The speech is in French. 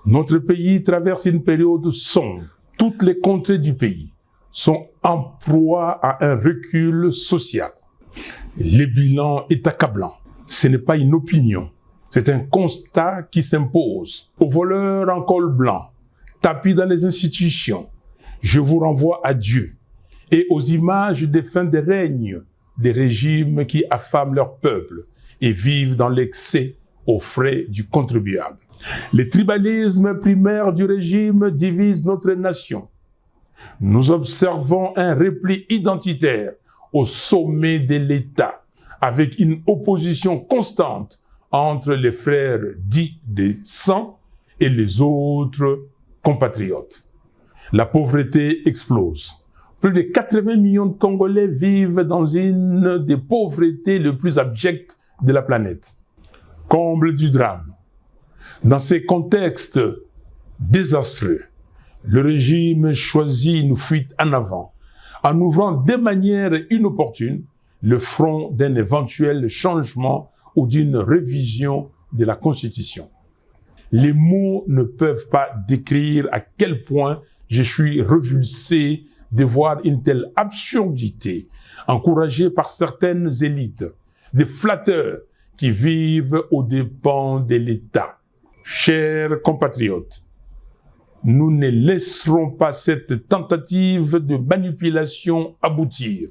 Notre pays traverse une période sombre. Toutes les contrées du pays sont en proie à un recul social. Le bilan est accablant. Ce n'est pas une opinion. C'est un constat qui s'impose. Aux voleurs en col blanc, tapis dans les institutions, je vous renvoie à Dieu et aux images des fins de règne des régimes qui affament leur peuple et vivent dans l'excès aux frais du contribuable. Les tribalismes primaires du régime divisent notre nation. Nous observons un repli identitaire au sommet de l'État, avec une opposition constante entre les frères dits de sang et les autres compatriotes. La pauvreté explose. Plus de 80 millions de Congolais vivent dans une des pauvretés les plus abjectes de la planète. Comble du drame. Dans ces contextes désastreux, le régime choisit une fuite en avant, en ouvrant de manière inopportune le front d'un éventuel changement ou d'une révision de la Constitution. Les mots ne peuvent pas décrire à quel point je suis révulsé de voir une telle absurdité encouragée par certaines élites, des flatteurs qui vivent aux dépens de l'État. Chers compatriotes, nous ne laisserons pas cette tentative de manipulation aboutir.